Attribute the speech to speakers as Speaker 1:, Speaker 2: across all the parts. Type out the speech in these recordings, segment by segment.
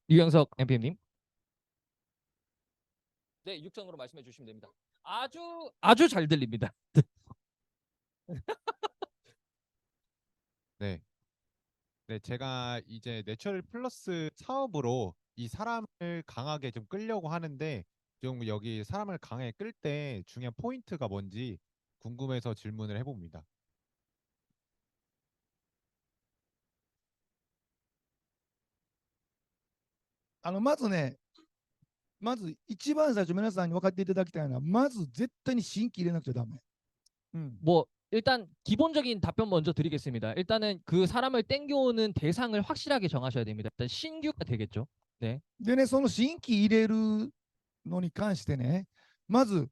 Speaker 1: 유영석 MP님. 네, 육성으로 말씀해 주시면 됩니다. 아주 잘 들립니다.
Speaker 2: 네. 네, 제가 이제 내추럴 플러스 사업으로 이 사람을 강하게 좀 끌려고 하는데 좀 여기 사람을 강하게 끌 때 중요한 포인트가 뭔지 궁금해서 질문을 해봅니다.
Speaker 3: まずね、まず一番最初皆さんに分かっていただきたいのは、まず絶対に新規入れなくちゃダメ。
Speaker 1: 뭐 일단 기본적인 답변 먼저 드리겠습니다. 일단은 그 사람을 땡겨오는 대상을 확실하게 정하셔야 됩니다. 일단 신규가 되겠죠. 네.
Speaker 3: でね、その新規入れるのに関してね、まず、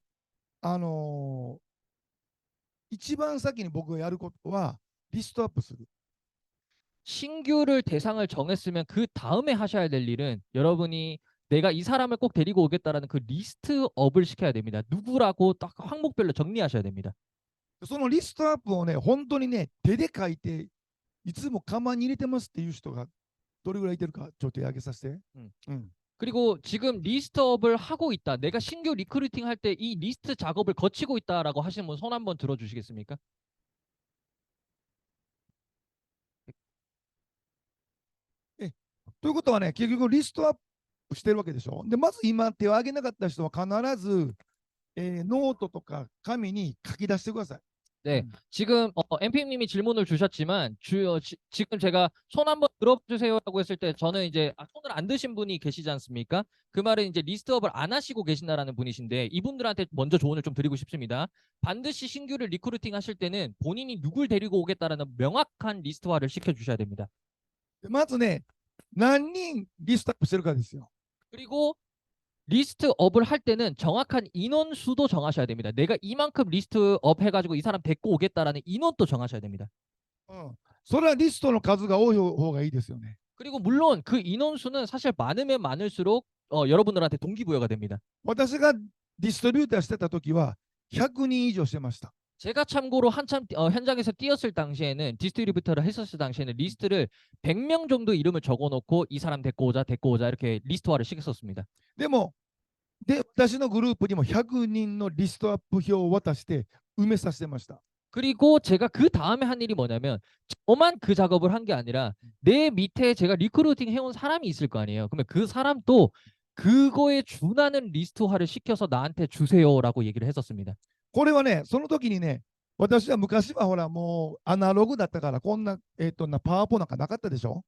Speaker 3: 一番先に僕がやることは、リストアップする。
Speaker 1: 신규를 대상을 정했으면 그 다음에 하셔야 될 일은 여러분이 내가 이 사람을 꼭 데리고 오겠다라는 그 리스트업을 시켜야 됩니다. 누구라고 딱 항목별로 정리하셔야 됩니다.
Speaker 3: そのリストアップをね、本当にね、手で書いて、いつもカバンに入れてますっていう人がどれぐらいいてるか、ちょっと手挙げさせて。
Speaker 1: 그리고 지금 리스트업을 하고 있다. 내가 신규 리크루팅 할 때 이 리스트 작업을 거치고 있다라고 하시는 분 손 한번 들어주시겠습니까?
Speaker 3: ということはね、結局リストアップしてるわけでしょ。で、まず今手を挙げなかった人は必ず、ノートとか紙に書き出してください。
Speaker 1: 네, 지금 MP님이 질문을 주셨지만 지금 제가 손 한번 들어주세요라고 했을 때 저는 이제 손을 안 드신 분이 계시지 않습니까? 그 말은 이제 리스트업을 안 하시고 계신다라는 분이신데 이분들한테 먼저 조언을 좀 드리고 싶습니다. 반드시 신규를 리크루팅 하실 때는 본인이 누굴 데리고 오겠다라는 명확한 리스트화를 시켜주셔야 됩니다.
Speaker 3: まずね、何人リストアップしてるかですよ。
Speaker 1: 그리고 리스트업을 할 때는 정확한 인원수도 정하셔야 됩니다. 내가 이만큼 리스트업 해가지고 이 사람 데리고 오겠다라는 인원도 정하셔야 됩니다.
Speaker 3: それはリストの数が多い方がいいですよね。
Speaker 1: 그리고 물론 그 인원수는 사실 많으면 많을수록 여러분들한테 동기부여가 됩니다.
Speaker 3: 私がディストリビューターしてた時は100人以上してました。
Speaker 1: 제가 참고로 한참 현장에서 뛰었을 당시에는 디스트리뷰터를 했었을 당시에는 리스트를 100명 정도 이름을 적어놓고 이 사람 데리고 오자 이렇게 리스트화를 시켰었습니다.
Speaker 3: でも、私のグループにも100人のリストアップ表を渡して埋めさせてました。
Speaker 1: 그리고 제가 그 다음에 한 일이 뭐냐면 저만 그 작업을 한 게 아니라 내 밑에 제가 리크루팅 해온 사람이 있을 거 아니에요. 그러면 그 사람도 그거에 준하는 리스트화를 시켜서 나한테 주세요라고 얘기를 했었습니다.
Speaker 3: これはね、その時にね、私は昔はほらもうアナログだったからこんな、パワーポなんかなかったでしょ。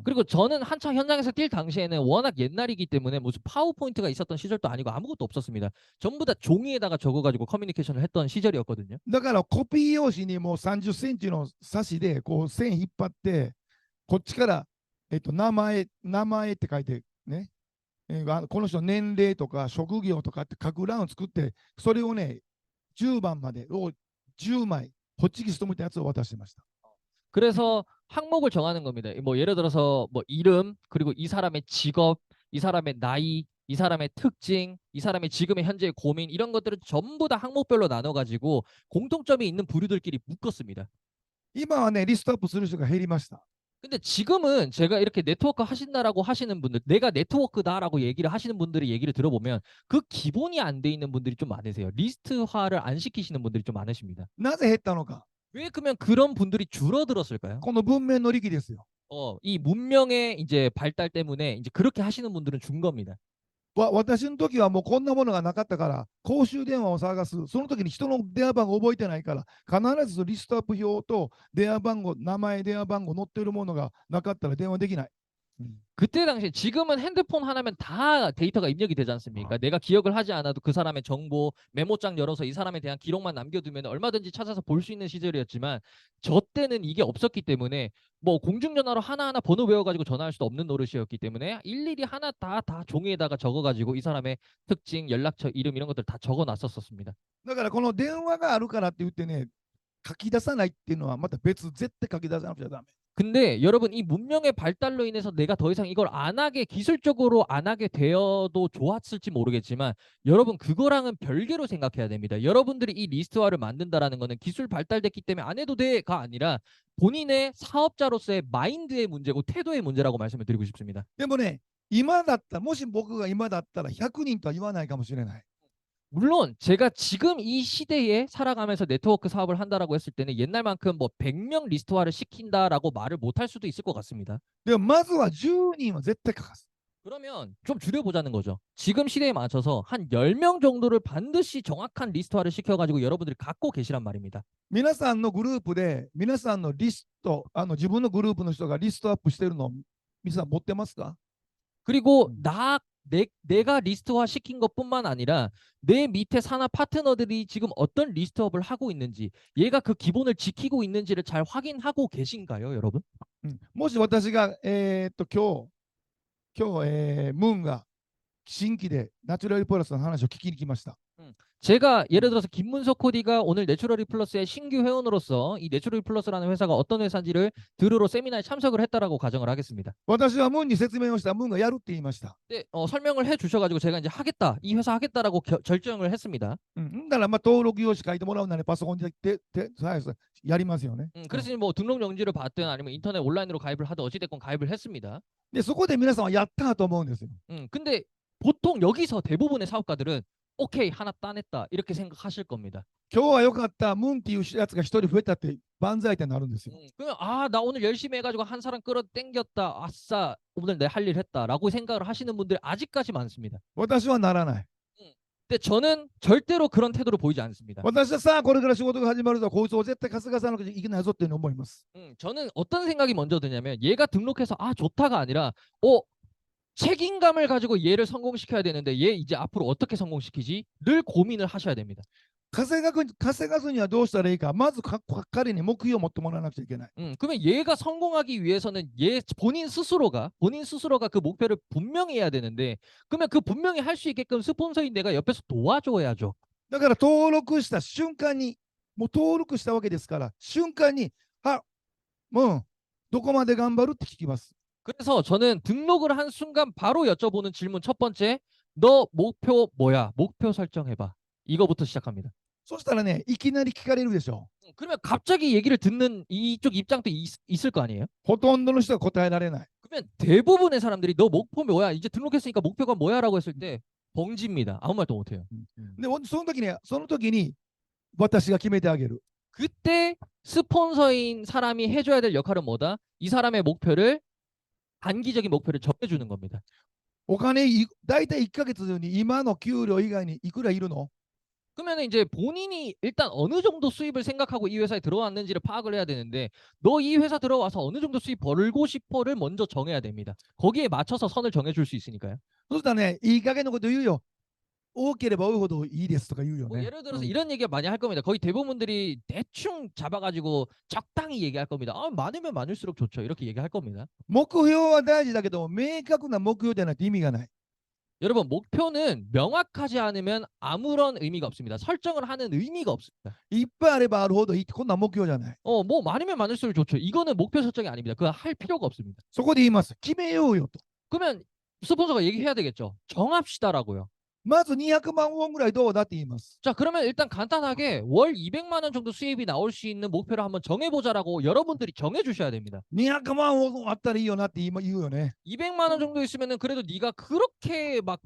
Speaker 1: 그리고 저는 한창 현장에서 뛸 당시에는 워낙 옛날이기 때문에 무슨 파워포인트가 있었던 시절도 아니고 아무것도 없었습니다. 전부 다 종이에다가 적어가지고 커뮤니케이션을 했던 시절이었거든요.
Speaker 3: だからコピー用紙にもう30センチのサシでこう線引っ張って、こっちから、名前って書いてね、この人の年齢とか職業とかって書く欄を作って、それをね、10番までを10枚、ホチキスとめたやつを渡してました。
Speaker 1: 그래서 항목을 정하는 겁니다. 뭐 예를 들어서 뭐 이름, 그리고 이 사람의 직업, 이 사람의 나이, 이 사람의 특징, 이 사람의 지금의 현재의 고민 이런 것들을 전부 다 항목별로 나눠가지고 공통점이 있는 부류들끼리 묶었습니다.
Speaker 3: 今はね、リストアップする人が減りました。
Speaker 1: 근데 지금은 제가 이렇게 네트워크 하신다라고 하시는 분들, 내가 네트워크다라고 얘기를 하시는 분들의 얘기를 들어보면 그 기본이 안 돼 있는 분들이 좀 많으세요. 리스트화를 안 시키시는 분들이 좀 많으십니다.
Speaker 3: なぜ減ったのか。
Speaker 1: 왜 그러면 그런 분들이 줄어들었을까요?
Speaker 3: この文明の利器ですよ。
Speaker 1: 이 문명의 이제 발달 때문에 이제 그렇게 하시는 분들은 준 겁니다.
Speaker 3: 私の時はもうこんなものがなかったから、公衆電話を探す、その時に人の電話番号覚えてないから、必ずリストアップ表と電話番号、名前、電話番号載ってるものがなかったら電話できない。
Speaker 1: 그때 당시 지금은 핸드폰 하나면 다 데이터가 입력이 되지 않습니까? 내가 기억을 하지 않아도 그 사람의 정보 메모장 열어서 이 사람에 대한 기록만 남겨두면 얼마든지 찾아서 볼 수 있는 시절이었지만 저 때는 이게 없었기 때문에 뭐 공중전화로 하나하나 번호 외워가지고 전화할 수도 없는 노릇이었기 때문에 일일이 하나 다 종이에다가 적어가지고 이 사람의 특징, 연락처, 이름 이런 것들 다 적어놨었습니다.
Speaker 3: だからこの電話があるからって言ってね、書き出さないっていうのはまた別、絶対書き出さなくちゃダメ。
Speaker 1: 근데 여러분 이 문명의 발달로 인해서 내가 더 이상 이걸 안 하게 기술적으로 안 하게 되어도 좋았을지 모르겠지만 여러분 그거랑은 별개로 생각해야 됩니다. 여러분들이 이 리스트화를 만든다라는 거는 기술 발달됐기 때문에 안 해도 돼가 아니라 본인의 사업자로서의 마인드의 문제고 태도의 문제라고 말씀을 드리고 싶습니다.
Speaker 3: でもね、今だったら、もし僕が今だったら100人とは言わないかもしれない。
Speaker 1: 물론 제가 지금 이 시대에 살아가면서 네트워크 사업을 한다라고 했을 때는 옛날만큼 뭐 100명 리스트화를 시킨다라고 말을 못할 수도 있을 것 같습니다.
Speaker 3: でもまずは10人は絶対欠かす。
Speaker 1: 그러면 좀 줄여보자는 거죠. 지금 시대에 맞춰서 한 10명 정도를 반드시 정확한 리스트화를 시켜가지고 여러분들이 갖고 계시란 말입니다.
Speaker 3: 皆さんのグループで、皆さんのリスト、自分のグループの人がリストアップしてるのを皆さん持ってますか？
Speaker 1: 그리고 내가 리스트화 시킨 것뿐만 아니라 내 밑에 산하 파트너들이 지금 어떤 리스트업을 하고 있는지 얘가 그 기본을 지키고 있는지를 잘 확인하고 계신가요, 여러분?
Speaker 3: もし私が、今日、ムーンが新規でナチュラルプラスの話を聞きに来ました。
Speaker 1: 제가 예를 들어서 김문석 코디가 오늘 내추럴리 플러스의 신규 회원으로서 이 내추럴리 플러스라는 회사가 어떤 회사인지를 들으러 세미나에 참석을 했다라고 가정을 하겠습니다.
Speaker 3: 私はムーンに説明をしたらムーンがやるって言いました。
Speaker 1: 네, 설명을 해 주셔가지고 제가 이제 하겠다, 이 회사 하겠다라고 결정을 했습니다.
Speaker 3: だからまあ登録用紙書いてもらうならパソコンでやりますよね。
Speaker 1: 그래서 뭐 등록 용지를 받든 아니면 인터넷 온라인으로 가입을 하든 어찌됐건 가입을 했습니다.
Speaker 3: で、そこで皆さんはやったと思うんですよ。
Speaker 1: 근데 보통 여기서 대부분의 사업가들은 오케이 하나 따냈다 이렇게 생각하실 겁니다.
Speaker 3: 今日は良かった、ムーンっていうやつが一人増えたって万歳ってなるんですよ。
Speaker 1: 그러면 나 오늘 열심히 해가지고 한 사람 끌어당겼다, 아싸 오늘 내 할 일 했다라고 생각을 하시는 분들이 아직까지 많습니다.
Speaker 3: 私はならない。
Speaker 1: 근데 저는 절대로 그런 태도로 보이지 않습니다.
Speaker 3: 私はさあこれから仕事が始まるぞ、こいつを絶対春日さんのいけないぞっていうのを思います。
Speaker 1: 저는 어떤 생각이 먼저 드냐면 얘가 등록해서 좋다가 아니라 책임감을 가지고 얘를 성공시켜야 되는데 얘 이제 앞으로 어떻게 성공시키지? 를 고민을 하셔야 됩니다.
Speaker 3: 稼がずにはどうしたらいいか、まず彼に目標を持ってもらわなくちゃいけない。
Speaker 1: 그러면 얘가 성공하기 위해서는 본인 스스로가 그 목표를 분명히 해야 되는데 그러면 그 분명히 할 수 있게끔 스폰서인 내가 옆에서 도와줘야죠.
Speaker 3: だから登録した瞬間に、もう登録したわけですから、瞬間に、もうどこまで頑張るって聞きます。
Speaker 1: 그래서 저는 등록을 한 순간 바로 여쭤보는 질문 첫 번째, 너 목표 뭐야? 목표 설정해봐. 이거부터 시작합니다.
Speaker 3: そしたらね、いきなり聞かれるでしょ。
Speaker 1: 그러면 갑자기 얘기를 듣는 이쪽 입장도 있을 거 아니에요?
Speaker 3: ほとんどの人が答えられない。
Speaker 1: 그러면 대부분의 사람들이 너 목표 뭐야? 이제 등록했으니까 목표가 뭐야? 라고 했을 때 벙집니다. 아무 말도 못해요.
Speaker 3: で、その時に私が決めてあげる。
Speaker 1: 그때 스폰서인 사람이 해줘야 될 역할은 뭐다? 이 사람의 목표를 단기적인 목표를 정해주는 겁니다.
Speaker 3: お金だいたい1ヶ月に今の給料以外にいくらいるの？
Speaker 1: 그러면 이제 본인이 일단 어느 정도 수입을 생각하고 이 회사에 들어왔는지를 파악을 해야 되는데 너 이 회사 들어와서 어느 정도 수입 벌고 싶어를 먼저 정해야 됩니다. 거기에 맞춰서 선을 정해줄 수 있으니까요.
Speaker 3: そしたらね、いい加減のこと言うよ。多ければ多いほどいいですとか言うよ
Speaker 1: 뭐
Speaker 3: ね。
Speaker 1: 예를 들어서 이런 얘기 많이 할 겁니다. 거의 대부분들이 대충 잡아가지고 적당히 얘기할 겁니다. 많으면 많을수록 좋죠. 이렇게 얘기할 겁니다.
Speaker 3: 目標は大事だけど、明確な目標じゃないと意味がない。
Speaker 1: 여러분 목표는 명확하지 않으면 아무런 의미가 없습니다. 설정을 하는 의미가 없습니다.
Speaker 3: いっぱいあればあるほどいいって、こんな目標じゃない。
Speaker 1: 뭐 많으면 많을수록 좋죠. 이거는 목표 설정이 아닙니다. 그거 할 필요가 없습니다.
Speaker 3: そこで言います。決めようよと。
Speaker 1: 그러면 스폰서가 얘기해야 되겠죠. 정합시다라고요.
Speaker 3: まず200万ウォンぐらいどうだって言います。
Speaker 1: 자, 그러면 일단 간단하게 월 200만 원 정도 수입이 나올 수 있는 목표를 한번 정해보자라고 여러분들이 정해주셔야 됩니다.
Speaker 3: 200万ウォンあったらいいよなって言うよね。
Speaker 1: 200만 원 정도 있으면은 그래도 네가 그렇게 막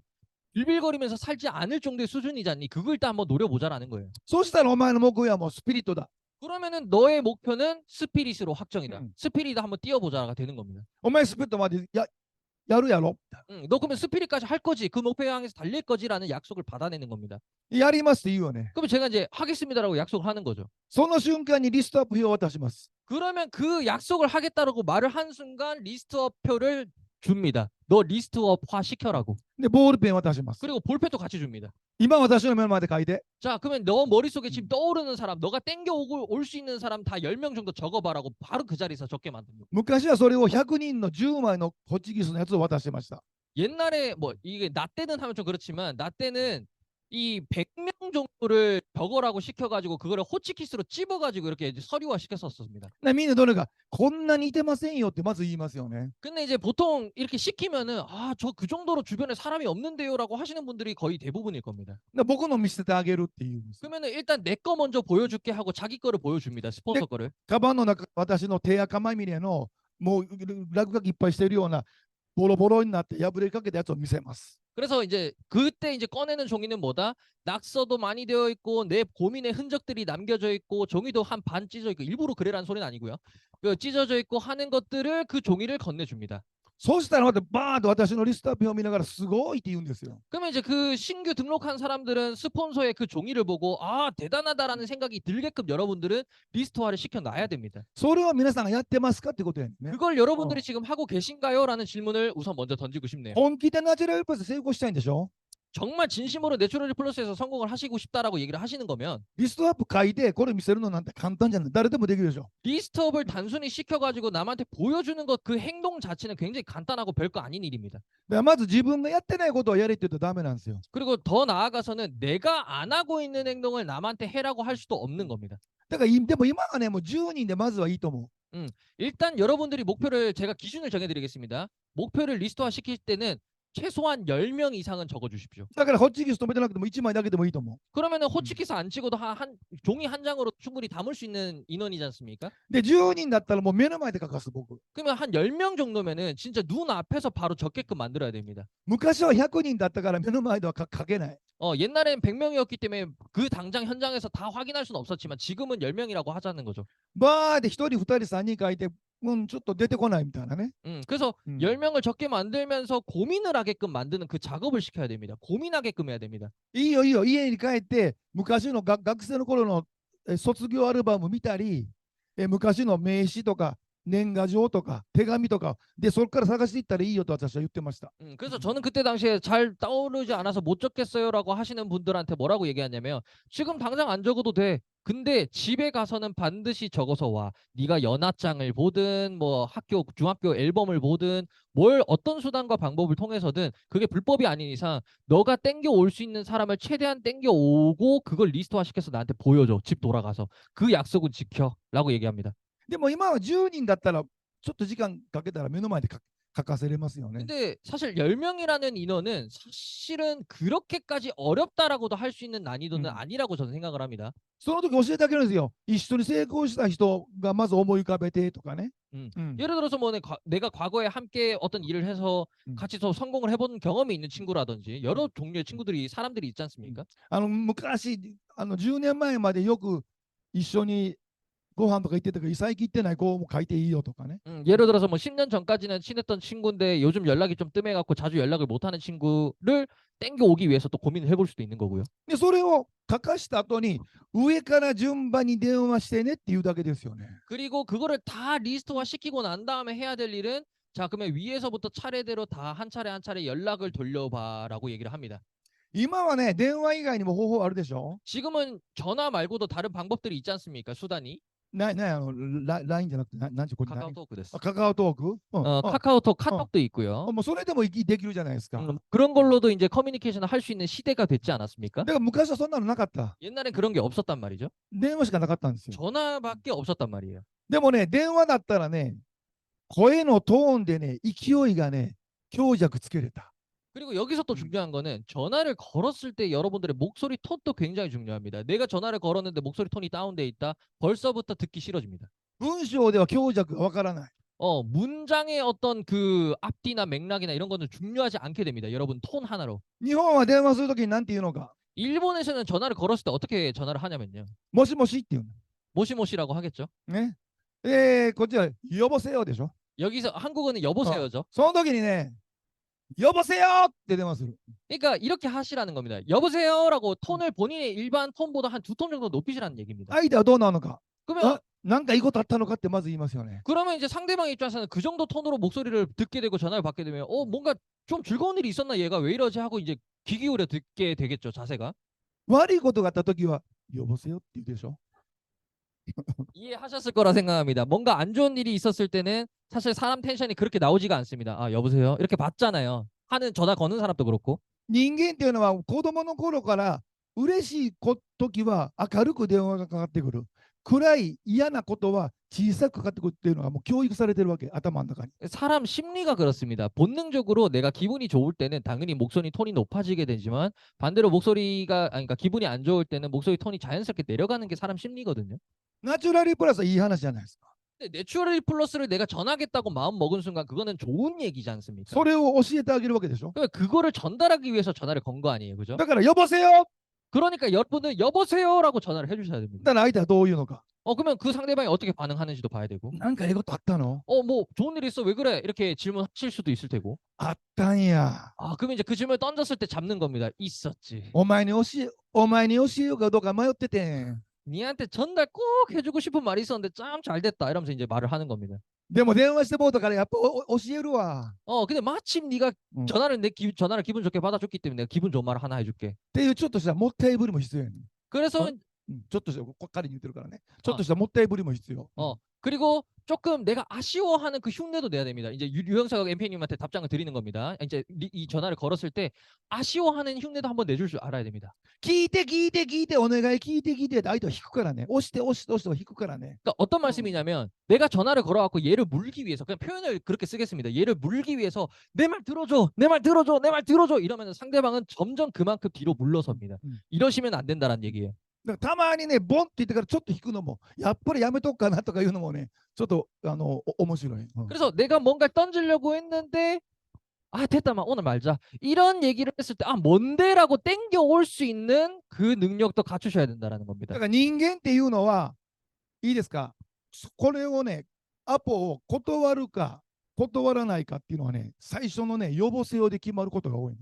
Speaker 1: 빌빌거리면서 살지 않을 정도의 수준이잖니. 그걸 일단 한번 노려보자라는 거예요.
Speaker 3: そしたらお前の目標はもうスピリットだ。
Speaker 1: 그러면은 너의 목표는 스피릿으로 확정이다.
Speaker 3: 음.
Speaker 1: 스피릿 한번 띄워보자가 되는 겁니다.
Speaker 3: お前スピリットまでやるやろ。
Speaker 1: 너 그러면 스피릿까지 할 거지. 그 목표에 향해서 달릴 거지라는 약속을 받아내는 겁니다.
Speaker 3: やりますって言うよね。
Speaker 1: 그럼 제가 이제 하겠습니다라고 약속을 하는 거죠.
Speaker 3: その瞬間にリストアップ表を渡します。
Speaker 1: 그러면 그 약속을 하겠다라고 말을 한 순간 리스트업표를 줍니다. 너 리스트업화 시켜라고.
Speaker 3: で、ボールペン渡します。
Speaker 1: 그리고 볼펜도 같이 줍니다.
Speaker 3: 今私の目の前で書いて。
Speaker 1: 자, 그러면 너 머릿속에 지금 떠오르는 사람, 너가 땡겨오고 올 수 있는 사람 다 10명 정도 적어봐라고 바로 그 자리에서 적게 만듭니다.
Speaker 3: 昔はそれを100人の10枚のホチキスのやつを渡してました。
Speaker 1: 옛날에 뭐 이게 나 때는 하면 좀 그렇지만 나 때는 이 100명 정도를 벽어라고 시켜가지고 그거를 호치키스로 찝어가지고 이렇게 이제 서류화 시켰었습니다.
Speaker 3: みんなどれか、こんなに似てませんよってまず言いますよね。
Speaker 1: 근데 이제 보통 이렇게 시키면은 아, 저 그 정도로 주변에 사람이 없는데요라고 하시는 분들이 거의 대부분일 겁니다.
Speaker 3: 僕の見せてあげるって言うんですよ。
Speaker 1: 그러면은 일단 내 거 먼저 보여줄게 하고 자기 거를 보여줍니다. 스폰서 거를.
Speaker 3: カバンの中、私の手垢まみれの、もう落書きいっぱいしてるような、ボロボロになって破れかけたやつを見せます。
Speaker 1: 그래서 이제 그때 이제 꺼내는 종이는 뭐다? 낙서도 많이 되어 있고 내 고민의 흔적들이 남겨져 있고 종이도 한 반 찢어져 있고 일부러 그래라는 소리는 아니고요. 그 찢어져 있고 하는 것들을 그 종이를 건네줍니다.
Speaker 3: そうしたらまたバーンと私のリストアップを見ながらすごいって言うんですよ。
Speaker 1: 그러면 이제 그 신규 등록한 사람들은 스폰서의 그 종이를 보고 아 대단하다라는 생각이 들게끔 여러분들은 리스트화를 시켜놔야 됩니다.
Speaker 3: それを皆さんがやってますかってことやね。
Speaker 1: 그걸 여러분들이 지금 하고 계신가요? 라는 질문을 우선 먼저 던지고 싶네요.
Speaker 3: 本気でナチュラルプラス成功したいんでしょ。
Speaker 1: 정말 진심으로 내추럴 플러스에서 성공을 하시고 싶다라고 얘기를 하시는 거면
Speaker 3: リストアップ書いてこれ見せるのなんて簡単じゃない。誰でもできるでしょ。
Speaker 1: 리스트업을 단순히 시켜가지고 남한테 보여주는 것 그 행동 자체는 굉장히 간단하고 별거 아닌 일입니다.
Speaker 3: だからまず自分がやってないことをやれって言うとダメなんですよ。
Speaker 1: 그리고 더 나아가서는 내가 안 하고 있는 행동을 남한테 해라고 할 수도 없는 겁니다.
Speaker 3: だからでも今はね、もう10人でまずはいいと思う。
Speaker 1: 일단 여러분들이 목표를 제가 기준을 정해드리겠습니다. 목표를 리스트화 시킬 때는 최소한 10명 이상은 적어주십시오.
Speaker 3: だからホッチキス止めてなくても1枚だけでもいいと思う。
Speaker 1: 그러면은 호치키스 안 찍어도 종이 한 장으로 충분히 담을 수 있는 인원이지 않습니까?
Speaker 3: で、10人だったらもう目の前で書かす僕。
Speaker 1: 그러면 한 10명 정도면은 진짜 눈 앞에서 바로 적게끔 만들어야 됩니다.
Speaker 3: 昔は100人だったから目の前では書けない。
Speaker 1: 옛날엔 100명이었기 때문에 그 당장 현장에서 다 확인할 수는 없었지만 지금은 10명이라고 하자는 거죠.
Speaker 3: バーで1人、2人、3人書いて、ちょっと出てこないみたいなね。
Speaker 1: 그래서
Speaker 3: うん
Speaker 1: 10명을 적게 만들면서 고민을 하게끔 만드는 그 작업을 시켜야 됩니다. 고민하게끔 해야 됩니다.
Speaker 3: いいよいいよ、家に帰って昔の学生の頃の卒業アルバム見たり、昔の名刺とか年賀状とか手紙とかでそこから探していったらいいよと私は言ってました。
Speaker 1: 그래서 저는 그때 당시에 잘 떠오르지 않아서 못 적겠어요라고 하시는 분들한테 뭐라고 얘기하냐면 지금 당장 안 적어도 돼. 근데 집에 가서는 반드시 적어서 와. 네가 연하장을 보든 뭐 학교 중학교 앨범을 보든 뭘 어떤 수단과 방법을 통해서든 그게 불법이 아닌 이상 너가 땡겨 올 수 있는 사람을 최대한 땡겨 오고 그걸 리스트화 시켜서 나한테 보여줘. 집 돌아가서. 그 약속은 지켜라고 얘기합니다.
Speaker 3: でも今は10人だったらちょっと時間かけたら目の前で書かせれますよね。
Speaker 1: 근데 사실 10명이라는 인원은 사실은 그렇게까지 어렵다라고도 할 수 있는 난이도는 아니라고 저는 생각을 합니다.
Speaker 3: その時教えてあげるんですよ。一緒に成功した人がまず思い浮かべてとかね。
Speaker 1: 예를 들어서 뭐 내가 과거에 함께 어떤 일을 해서 같이 더 성공을 해본 경험이 있는 친구라든지 여러 종류의 친구들이 사람들이 있지 않습니까?
Speaker 3: 昔10年前までよく一緒にご飯とか行ってたけど最近行ってない子も書いていいよとかね。
Speaker 1: 예를 들어서 뭐 10년 전까지는 친했던 친구인데 요즘 연락이 좀 뜸해갖고 자주 연락을 못하는 친구를 땡겨 오기 위해서 또 고민을 해볼 수도 있는 거고요.
Speaker 3: でそれを書かした後に上から順番に電話してねっていうだけですよね。
Speaker 1: 그리고 그거를 다 리스트화 시키고 난 다음에 해야 될 일은 자 그러면 위에서부터 차례대로 다 한 차례 한 차례 연락을 돌려봐라고 얘기를 합니다.
Speaker 3: 今はね、電話以外にも方法あるでしょ。
Speaker 1: 지금은 전화 말고도 다른 방법들이 있지 않습니까? 수단이.
Speaker 3: LINE じゃなくて、なんてこれ。
Speaker 1: 카카오톡です.
Speaker 3: カカオトーク、
Speaker 1: 카카오톡 카톡도 있고요.
Speaker 3: もうそれでもできるじゃないですか。
Speaker 1: 그런 걸로도 이제 커뮤니케이션을 할 수 있는 시대가 됐지 않았습니까?
Speaker 3: だから昔はそんなのなかった。
Speaker 1: 옛날엔 그런 게 없었단 말이죠.
Speaker 3: 電話しかなかったんですよ。
Speaker 1: 전화밖에 없었단 말이에요.
Speaker 3: でもね、電話だったらね、声のトーンでね、勢いがね、強弱つけれた。
Speaker 1: 그리고 여기서 또 중요한 거는 전화를 걸었을 때 여러분들의 목소리 톤도 굉장히 중요합니다. 내가 전화를 걸었는데 목소리 톤이 다운돼 있다. 벌써부터 듣기 싫어집니다.
Speaker 3: 文章では強弱がわからない。
Speaker 1: 문장의 어떤 그 앞뒤나 맥락이나 이런 거는 중요하지 않게 됩니다. 여러분 톤 하나로.
Speaker 3: 日本は電話するときに何て言うのか。
Speaker 1: 일본에서는 전화를 걸었을 때 어떻게 전화를 하냐면요.
Speaker 3: もしもしって言うの。
Speaker 1: 모시모시라고 하겠죠.
Speaker 3: ね。こっちは呼ばせようでしょ。
Speaker 1: 여기서 한국어는 여보세요죠.
Speaker 3: その時にね、呼ばせよって電話する。
Speaker 1: 그러니까 이렇게 하시라는 겁니다. 여보세요라고 톤을 본인의 일반 톤보다 한 2톤 정도 높이시라는 얘기입니다.
Speaker 3: 相手はどうなのか。
Speaker 1: 그러면
Speaker 3: なんかいいことあったのかってまず言いますよね。
Speaker 1: 그러면 이제 상대방 입장에서는 그 정도 톤으로 목소리를 듣게 되고 전화를 받게 되면 뭔가 좀 즐거운 일이 있었나 얘가 왜 이러지 하고 이제 귀 기울여 듣게 되겠죠. 자세가.
Speaker 3: 悪いことがあった時は呼ばせよって言うでしょ。
Speaker 1: 이해하셨을 거라 생각합니다. 뭔가 안 좋은 일이 있었을 때는 사실 사람 텐션이 그렇게 나오지가 않습니다. 아 여보세요 이렇게 받잖아요. 하는 전화 거는 사람도 그렇고.
Speaker 3: 人間っていうのは子供の頃から嬉しい時は明るく電話がかかってくる。暗い嫌なことは小さくかかってくるっていうのはもう教育されてるわけ、頭の中に。
Speaker 1: 사람 심리가 그렇습니다. 본능적으로 내가 기분이 좋을 때는 당연히 목소리 톤이 높아지게 되지만 반대로 그러니까 기분이 안 좋을 때는 목소리 톤이 자연스럽게 내려가는 게 사람 심리거든요.
Speaker 3: ナチュラルプラスはいい話じゃないですか。
Speaker 1: 근데 내추럴 플러스를 내가 전하겠다고 마음 먹은 순간 그거는 좋은 얘기지 않습니까?
Speaker 3: それを教えてあげるわけでしょ。
Speaker 1: 그러니까 그거를 전달하기 위해서 전화를 건 거 아니에요, 그죠?
Speaker 3: だから呼ばせよ。
Speaker 1: 그러니까 여러분은 여보세요라고 전화를 해주셔야 됩니다.
Speaker 3: だから相手はどういうのか。
Speaker 1: 그러면 그 상대방이 어떻게 반응하는지도 봐야 되고.
Speaker 3: なんかええことあったの？
Speaker 1: 뭐 좋은 일 있어 왜 그래 이렇게 질문하실 수도 있을 테고.
Speaker 3: あったんや。
Speaker 1: 그러면 이제 그 질문을 던졌을 때 잡는 겁니다. 있었지.
Speaker 3: お前に教えようかどうか迷っててん。
Speaker 1: 니한테 전달 꼭 해주고 싶은 말이 있었는데 참 잘됐다 이러면서 이제 말을 하는 겁니다.
Speaker 3: でも電話してもうたからやっぱ教えるわ。
Speaker 1: 근데 마침 네가
Speaker 3: 응.
Speaker 1: 전화를 기분 좋게 받아줬기 때문에 내가 기분 좋은 말을 하나 해줄게.
Speaker 3: っていうちょっとしたもったいぶりも必要やねん。
Speaker 1: 그래서
Speaker 3: ちょっとした彼に言ってるからね。ちょっとしたもったいぶりも必要。
Speaker 1: 그리고 조금 내가 아쉬워하는 그 흉내도 내야 됩니다. 이제 유영석 MP님한테 답장을 드리는 겁니다. 이제 이 전화를 걸었을 때 아쉬워하는 흉내도 한번 내줄 줄 알아야 됩니다.
Speaker 3: 聞いて聞いて聞いてお願い聞いて聞いてって相手は引くからね。押して押して押して引くからね。
Speaker 1: 그러니까 어떤 말씀이냐면 내가 전화를 걸어갖고 얘를 물기 위해서 그냥 표현을 그렇게 쓰겠습니다. 얘를 물기 위해서 내 말 들어줘, 내 말 들어줘, 내 말 들어줘 이러면 상대방은 점점 그만큼 뒤로 물러섭니다. 이러시면 안 된다는 얘기예요.
Speaker 3: だからたまにね、ボンって言ってからちょっと引くのも、やっぱりやめとくかなとかいうのもね、ちょっと面白い。
Speaker 1: 그래서 내가 뭔가 던지려고 했는데 됐다 마 오늘 말자 이런 얘기를 했을 때 뭔데라고 땡겨올 수 있는 그 능력도 갖추셔야 된다는
Speaker 3: だ
Speaker 1: 겁니다.
Speaker 3: から人間っていうのは、いいですか、これをね、アポを断るか断らないかっていうのはね、最初のね、予防性で決まることが多い、ね。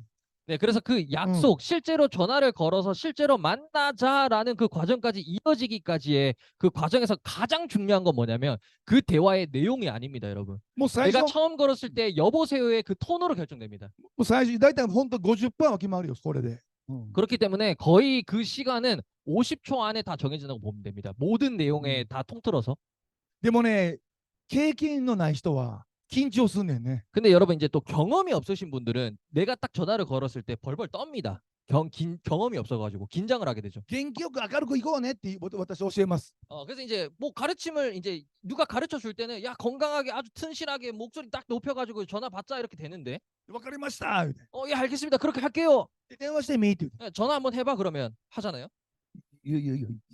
Speaker 1: 네, 그래서 그 약속, 실제로 전화를 걸어서 실제로 만나자라는 그 과정까지 이어지기까지의 그 과정에서 가장 중요한 건 뭐냐면 그 대화의 내용이 아닙니다, 여러분.
Speaker 3: もう最
Speaker 1: 내가
Speaker 3: 初、
Speaker 1: 처음 걸었을 때 여보세요의 그 톤으로 결정됩니다.
Speaker 3: もう最初、大体本当50%は決まるよ、これで。
Speaker 1: 그렇기 때문에 거의 그 시간은 50초 안에 다 정해진다고 보면 됩니다. 모든 내용에 다 통틀어서.
Speaker 3: でもね、経験のない人は緊張すんねんね。
Speaker 1: 근데 여러분 이제 또 경험이 없으신 분들은 내가 딱 전화를 걸었을 때 벌벌 떱니다. 경험이 없어가지고 긴장을 하게 되죠.
Speaker 3: 元気よく明るく行こうねって私教えます。
Speaker 1: 그래서 이제 뭐 가르침을 이제 누가 가르쳐 줄 때는 야 건강하게 아주 튼실하게 목소리 딱 높여가지고 전화 받자 이렇게 되는데
Speaker 3: わかりました言うて。
Speaker 1: 예 알겠습니다 그렇게 할게요.
Speaker 3: で電話してみって言うて。
Speaker 1: 전화 한번 해봐 그러면 하잖아요.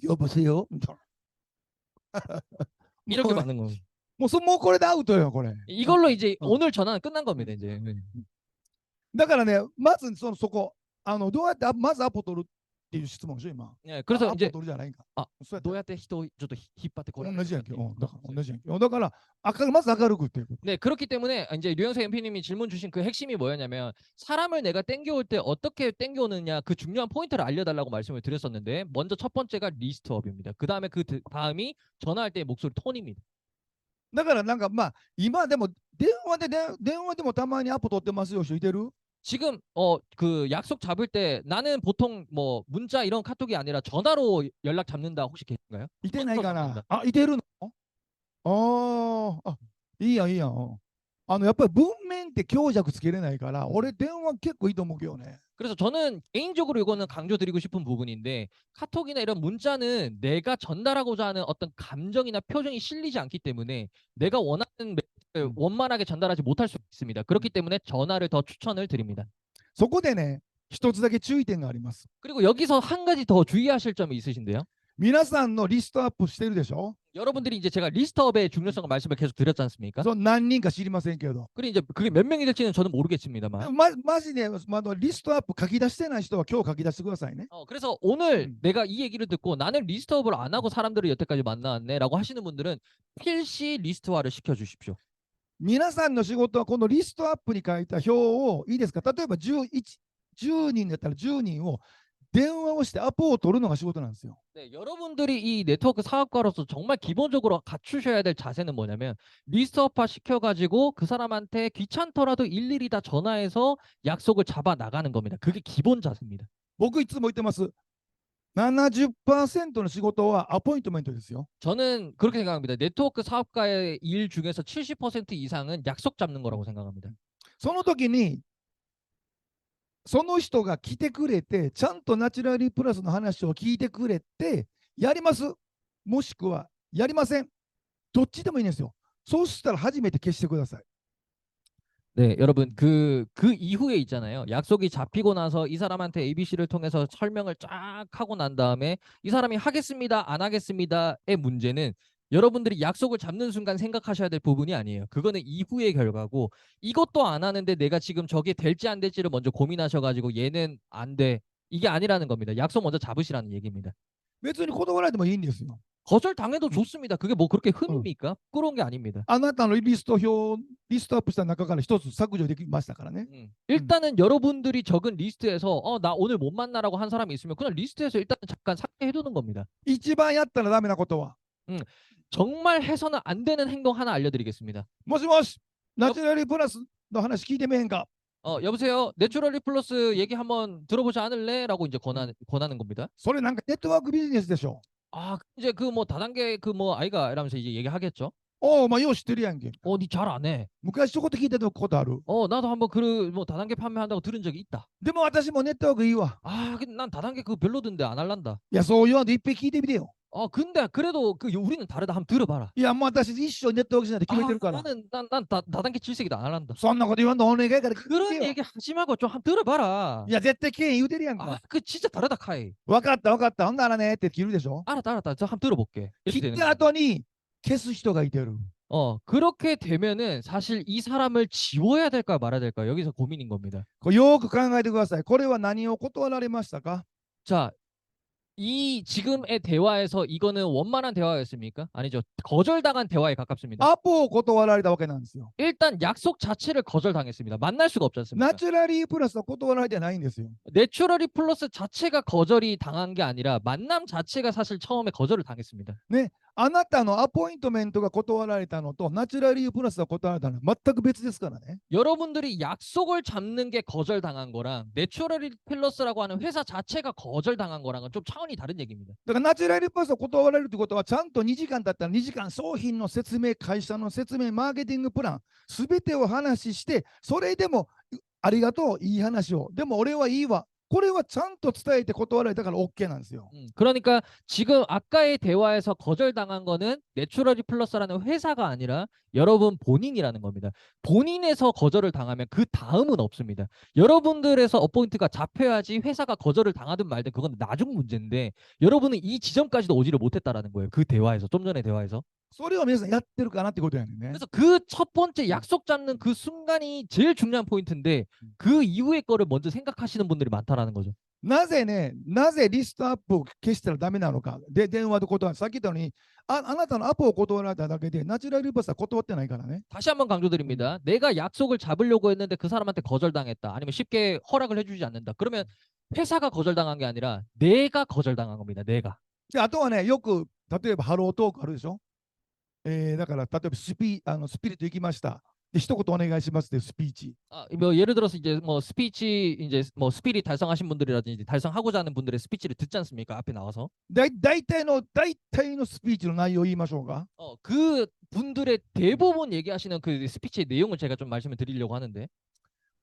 Speaker 3: 呼ばせよ。
Speaker 1: 이렇게 받는 겁니다.
Speaker 3: もうこれでアウトよ、これ。
Speaker 1: 이걸로 이제 오늘 전화는 끝난 겁니다 이제.
Speaker 3: だからね、まずそこ、どうやってまずアポ取るっていう質問でしょ、今。
Speaker 1: 네, 그래서
Speaker 3: アポ
Speaker 1: 이제
Speaker 3: 取るじゃないんか。
Speaker 1: あ
Speaker 3: そうやって
Speaker 1: 노야테 히도 저도 힙바테 고라.
Speaker 3: 同じやんけ。だから同じやんけ。だからまず明るくっていうこと。
Speaker 1: 네, 그렇기 때문에 이제 류영석 MP님이 질문 주신 그 핵심이 뭐였냐면 사람을 내가 땡겨올 때 어떻게 땡겨오느냐 그 중요한 포인트를 알려달라고 말씀을 드렸었는데 먼저 첫 번째가 리스트업입니다. 그 다음에 그 다음이 전화할 때의 목소리 톤입니다.
Speaker 3: だからなんかまあ、今でも電話でもたまにアポ取ってますよ、人いてる？
Speaker 1: 지금 그 약속 잡을 때 나는 보통 뭐 문자 이런 카톡이 아니라 전화로 연락 잡는다 혹시 계신가요?
Speaker 3: いてないかな？あ、いてるの？いいやん、いいやん。やっぱり文面って強弱つけれないから、俺電話結構いいと思うけどね。
Speaker 1: 그래서 저는 개인적으로 이거는 강조드리고 싶은 부분인데 카톡이나 이런 문자는 내가 전달하고자 하는 어떤 감정이나 표정이 실리지 않기 때문에 내가 원하는 메시지를 원만하게 전달하지 못할 수 있습니다. 그렇기 때문에 전화를 더 추천을 드립니다.
Speaker 3: そこでね、一つだけ注意点があります。
Speaker 1: 그리고 여기서 한 가지 더 주의하실 점이 있으신데요.
Speaker 3: 皆さんのリストアップしてるでしょ？
Speaker 1: 여러분들이 이제 제가 리스트업의 중요성을 말씀을 계속 드렸지 않습니까?
Speaker 3: その何人か知りませんけど。
Speaker 1: 그리고 이제 그게 몇 명이 될지는 저는 모르겠습니다만.
Speaker 3: マジで、リストアップ書き出してない人は今日書き出してくださいね。
Speaker 1: 그래서 오늘 내가 이 얘기를 듣고 나는 리스트업을 안 하고 사람들을 여태까지 만나왔네라고 하시는 분들은 필시 리스트화를 시켜주십시오.
Speaker 3: 皆さんの仕事はこのリストアップに書いた表をいいですか？例えば10人だったら10人を電話をしてアポを取るのが仕事なんですよ。
Speaker 1: 네, 여러분들이 이 네트워크 사업가로서 정말 기본적으로 갖추셔야 될 자세는 뭐냐면 리스트업화 시켜가지고 그 사람한테 귀찮더라도 일일이 다 전화해서 약속을 잡아 나가는 겁니다. 그게 기본 자세입니다.
Speaker 3: 僕いつも言ってます。70% の仕事はアポイントメントですよ。
Speaker 1: 저는 그렇게 생각합니다. 네트워크 사업가의 일 중에서 70% 이상은 약속 잡는 거라고 생각합니다.
Speaker 3: その時にその人が来てくれて、ちゃんとナチュラリープラスの話を聞いてくれて、やります。もしくは、やりません。どっちでもいいんですよ。そうしたら初めて消してください。
Speaker 1: 네, 여러분 그 이후에 있잖아요. 약속이 잡히고 나서 이 사람한테 ABC를 통해서 설명을 쫙 하고 난 다음에 이 사람이 하겠습니다, 안 하겠습니다의 문제는 여러분들이 약속을 잡는 순간 생각하셔야 될 부분이 아니에요. 그거는 이후의 결과고 이것도 안 하는데 내가 지금 저게 될지 안 될지를 먼저 고민하셔가지고 얘는 안 돼. 이게 아니라는 겁니다. 약속 먼저 잡으시라는 얘기입니다.
Speaker 3: 別に断られてもいいんですよ。
Speaker 1: 거절 당해도 좋습니다. 그게 뭐 그렇게 흠입니까? 부끄러운 게 아닙니다.
Speaker 3: あなたのリスト表、リストアップした中から一つ削除できましたからね。
Speaker 1: 일단은 여러분들이 적은 리스트에서 나 오늘 못 만나라고 한 사람이 있으면 그냥 리스트에서 일단 잠깐 삭제해두는 겁니다.
Speaker 3: 一番やったらダメなことは、
Speaker 1: 정말 해서는 안 되는 행동 하나 알려드리겠습니다.
Speaker 3: もしもし、ナチュラリープラスの話聞いてみへんか。
Speaker 1: 여보세요. 내추럴리 플러스 얘기 한번 들어보지 않을래? 라고 이제 권하는 겁니다.
Speaker 3: それなんかネットワークビジネスでしょ。
Speaker 1: 아, 이제 그 뭐 다단계 그 뭐 아이가 이러면서 이제 얘기하겠죠.
Speaker 3: おお、まあよう知ってるやんけ。
Speaker 1: 니 잘 안 해.
Speaker 3: 昔ちょこっと聞いたことある。
Speaker 1: 나도 한번 뭐 다단계 판매한다고 들은 적이 있다.
Speaker 3: でも私もネットワークいいわ。
Speaker 1: 아, 근데 난 다단계 그거 별로던데 안 할란다.
Speaker 3: いや、そう言わんといっぺん聞いてみてよ。
Speaker 1: 근데 그래도 우리는 다르다. 한번 들어봐라.
Speaker 3: いや、もう私一生ネットワークしないと決めてるから。
Speaker 1: 난 다단계 질색이다 안 할란다.
Speaker 3: そんなこと言わんとお願いから聞いて
Speaker 1: 그런
Speaker 3: よ。
Speaker 1: 얘기 하지 말고 좀 한번 들어봐라.
Speaker 3: いや、絶対経営言うてるやんか。
Speaker 1: 그 진짜 다르다 카이.
Speaker 3: わかったわかった。ほんならねって切るでしょ。
Speaker 1: 알았다. 저 한번 들어볼게.
Speaker 3: 切
Speaker 1: 이렇게
Speaker 3: っ
Speaker 1: 되는
Speaker 3: た
Speaker 1: 거야.
Speaker 3: 後に消す人がいてる。
Speaker 1: 그렇게 되면은 사실 이 사람을 지워야 될까 말아야 될까 여기서 고민인 겁니다.
Speaker 3: これよく考えてください。これは何を断られましたか？
Speaker 1: 자, 이 지금의 대화에서 이거는 원만한 대화였습니까? 아니죠. 거절당한 대화에 가깝습니다.
Speaker 3: アポを断られたわけなんですよ。
Speaker 1: 일단 약속 자체를 거절당했습니다. 만날 수가 없지 않습니까?
Speaker 3: ナチュラリープラスは断られてないんですよ。
Speaker 1: 내추럴리 플러스 자체가 거절이 당한 게 아니라 만남 자체가 사실 처음에 거절을 당했습니다.
Speaker 3: あなたのアポイントメントが断られたのとナチュラリープラスが断られたのは全く別ですからね。
Speaker 1: 여러분들이 약속을 잡는 게 거절당한 거랑 내추럴리 플러스라고 하는 회사 자체가 거절당한 거랑은 좀 차원이 다른 얘기입니다.
Speaker 3: だからナチュラリープラスを断られるということはちゃんと2時間だったら2時間商品の説明、会社の説明、マーケティングプラン、すべてを話して、それでもありがとう、いい話を。でも俺はいいわ。これはちゃんと伝えて断られたから OK なんですよ。
Speaker 1: 그러니까 지금 아까의 대화에서 거절당한 거는 내추럴리 플러스라는 회사가 아니라 여러분 본인이라는 겁니다. 본인에서 거절을 당하면 그 다음은 없습니다. 여러분들에서 어포인트가 잡혀야지 회사가 거절을 당하든 말든 그건 나중 문제인데 여러분은 이 지점까지도 오지를 못했다라는 거예요. 그 대화에서 좀 전의 대화에서.
Speaker 3: それを皆さんやってるかなってことやねんね。
Speaker 1: 그래서 그 첫 번째 약속 잡는 그 순간이 제일 중요한 포인트인데 그 이후의 거를 먼저 생각하시는 분들이 많다라는 거죠.
Speaker 3: なぜね、なぜリストアップを消したらダメなのか。で、電話で断る。さっき言ったように、あなたのアポを断られただけで、ナチュラルリープラスは断ってないからね。
Speaker 1: 다시 한번 강조드립니다. 내가 약속을 잡으려고 했는데 그 사람한테 거절당했다. 아니면 쉽게 허락을 해주지 않는다. 그러면 회사가 거절당한 게 아니라 내가 거절당한 겁니다. 내가.
Speaker 3: で、あとはね、よく、例えばハロートークあるでしょ。だから、例えばスピリット行きました。で、一言お願いしますっていうスピーチ。
Speaker 1: 뭐 예를 들어서 이제 뭐 스피치 이제 뭐 스피릿 달성하신 분들이라든지 달성하고자 하는 분들의 스피치를 듣지 않습니까? 앞에 나와서.
Speaker 3: 大体のスピーチの内容を言いましょうか。
Speaker 1: 그 분들의 대부분 얘기하시는 그 스피치의 내용을 제가 좀 말씀을 드리려고 하는데.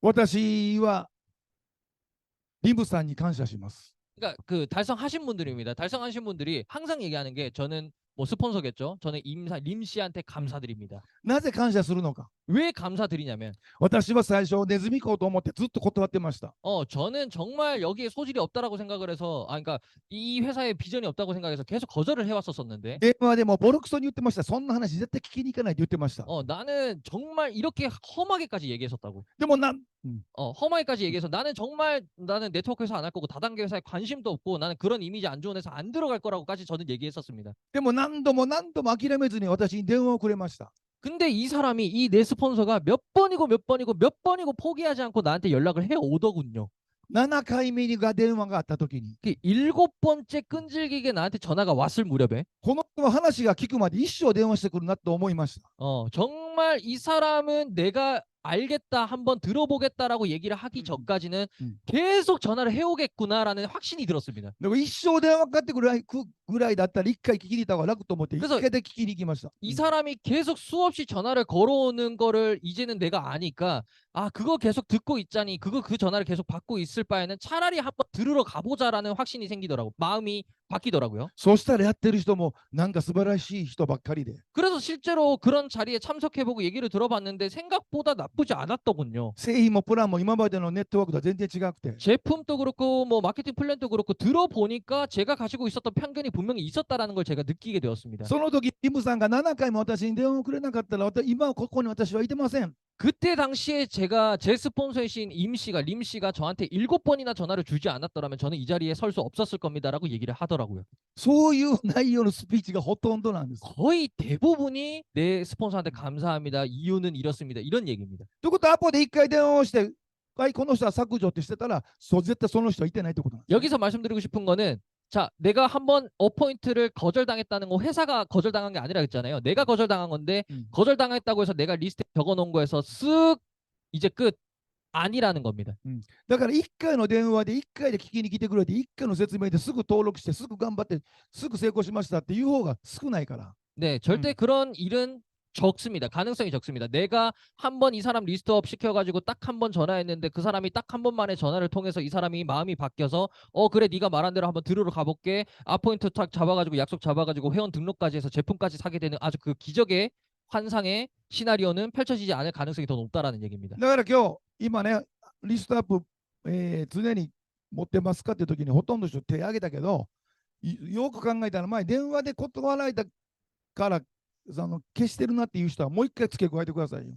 Speaker 3: 私は、リムさんに感謝します。
Speaker 1: 그러니까 그 달성하신 분들입니다. 달성하신 분들이 항상 얘기하는 게 저는 뭐 스폰서겠죠. 저는 림 씨한테 감사드립니다.
Speaker 3: なぜ感謝するのか。
Speaker 1: 왜 감사드리냐면
Speaker 3: 私は最初、ネズミ講と思ってずっと断ってました。
Speaker 1: 저는 정말 여기에 소질이 없다라고 생각을 해서 그러니까 이 회사에 비전이 없다고 생각해서 계속 거절을 해왔었었는데
Speaker 3: 電話でもボロクソに言ってました。そんな話絶対聞きに行かないって言ってました。
Speaker 1: 나는 정말 이렇게 험하게까지 얘기했었다고.
Speaker 3: でも
Speaker 1: 험하게까지 얘기해서 나는 네트워크에서 안 할 거고 다단계 회사에 관심도 없고 나는 그런 이미지 안 좋은 회사 안 들어갈 거라고까지 저는 얘기했었습니다.
Speaker 3: でも何度も諦めずに私に電話をくれました。
Speaker 1: 근데 이 사람이 이 내 스폰서가 몇 번이고 포기하지 않고 나한테 연락을 해 오더군요.
Speaker 3: 7回目が電話があった時に、
Speaker 1: 7번째 끈질기게 나한테 전화가 왔을 무렵에
Speaker 3: この人は話が聞くまで一生電話してくるなと思いました。
Speaker 1: 정말 이 사람은 내가 알겠다, 한번 들어보겠다라고 얘기를 하기 전까지는
Speaker 3: 음.
Speaker 1: 계속 전화를 해오겠구나라는 확신이 들었습니다.
Speaker 3: だから一生電話かかってくるぐらいだったら一回聞きに行った方が楽と思って、一
Speaker 1: 그래서
Speaker 3: 回で聞きに行きました。
Speaker 1: 이 사람이 계속 수없이 전화를 걸어오는 거를 이제는 내가 아니까 아 그거 계속 듣고 있자니 그 전화를 계속 받고 있을 바에는 차라리 한번 들으러 가보자라는 확신이 생기더라고. 마음이 바뀌더라고요.
Speaker 3: そしたらやってる人もなんか素晴らしい人ばっかりで、
Speaker 1: 그래서 실제로 그런 자리에 참석해보고 얘기를 들어봤는데 생각보다 나쁘지 않았더군요.
Speaker 3: 製品もプランも今までのネットワークとは全然違くて、
Speaker 1: 제품도 그렇고 뭐 마케팅 플랜도 그렇고 들어보니까 제가 가지고 있었던 편견이 분명히 있었다라는 걸 제가 느끼게 되었습니다.
Speaker 3: その時イムさんが7回も私に電話をくれなかったら、今ここに私はいてません。
Speaker 1: 그때 당시에 제가 제 스폰서이신 림 씨가 7번이나 전화를 주지 않았더라면 저는 이 자리에 설 수 없었을 겁니다라고 얘기를 하더라고요.
Speaker 3: そういう内容のスピーチがほとんどなんです。
Speaker 1: 거의 대부분이 내 스폰서한테 감사합니다. 이유는 이렇습니다. 이런 얘기입니다.
Speaker 3: ということは、アポで1回電話をして、はい、この人は削除ってしてたら、絶対その人はいてないってことなんです。
Speaker 1: 여기서 말씀드리고 싶은 거는 자, 내가 한번 어포인트를 거절당했다는 거 회사가 거절당한 게 아니라 했잖아요. 내가 거절당한 건데 거절당했다고 해서 내가 리스트에 적어놓은 거에서 쓱 이제 끝 아니라는 겁니다.
Speaker 3: だから1回の電話で1回で聞きに来てくれて、1回の説明ですぐ登録して、すぐ頑張って、すぐ成功しましたっていう方が少ないから。
Speaker 1: 네, 절대 그런 일은 적습니다. 가능성이 적습니다. 내가 한번 이 사람 리스트업 시켜가지고 딱 한 번 전화했는데 그 사람이 딱 한 번만에 전화를 통해서 이 사람이 마음이 바뀌어서 그래 네가 말한 대로 한번 들으러 가볼게. 아포인트 딱 잡아가지고 약속 잡아가지고 회원 등록까지 해서 제품까지 사게 되는 아주 그 기적의 환상의 시나리오는 펼쳐지지 않을 가능성이 더 높다라는 얘기입니다.
Speaker 3: だから今日、今ね、リストアップ、常に持ってますかっていう時にほとんどの人手挙げたけど、よく考えたら前、電話で断られたから消してるなっていう人はもう一回付け加えてくださいよ。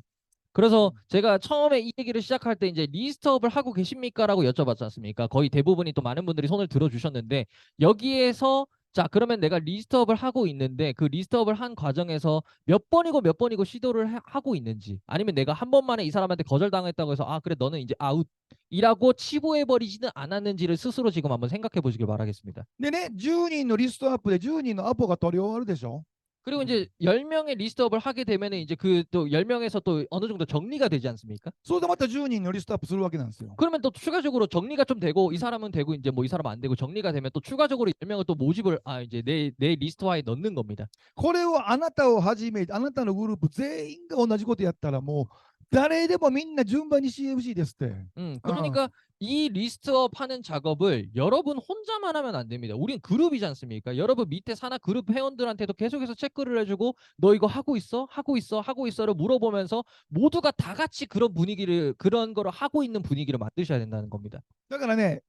Speaker 1: 그래서 제가 처음에 이 얘기를 시작할 때 이제 리스트업을 하고 계십니까라고 여쭤봤지 않습니까? 거의 대부분이 또 많은 분들이 손을 들어주셨는데 여기에서 자 그러면 내가 리스트업을 하고 있는데 그 리스트업을 한 과정에서 몇 번이고 시도를 하고 있는지 아니면 내가 한 번만에 이 사람한테 거절당했다고 해서 아 그래 너는 이제 아웃이라고 치부해버리지는 않았는지를 스스로 지금 한번 생각해 보시길 바라겠습니다.
Speaker 3: でね、10人のリストアップで10人のアポが取り終わるでしょ。
Speaker 1: 그리고 이제 10명의 리스트업을 하게 되면은 이제 그 또 10명에서 또 어느 정도 정리가 되지 않습니까?
Speaker 3: それでまた10人のリストアップするわけなんですよ。
Speaker 1: 그러면 또 추가적으로 정리가 좀 되고 이 사람은 되고 이제 뭐 이 사람은 안 되고 정리가 되면 또 추가적으로 10명을 또 모집을 이제 내 리스트화에 넣는 겁니다.
Speaker 3: これをあなたをはじめ、あなたのグループ全員が同じことやったらもう誰でもみんな順番に CFC ですって。
Speaker 1: 그러니까 이 리스트업 하는 작업을 여러분 혼자만 하면 안 됩니다. 우린 그룹이지 않습니까? 여러분 밑에 산하 그룹 회원들한테도 계속해서 체크를 해주고 너 이거 하고 있어? 하고 있어를 물어보면서 모두가 다 같이 그런 분위기를 그런 거를 하고 있는 분위기를 만드셔야 된다는 겁니다.
Speaker 3: だからね、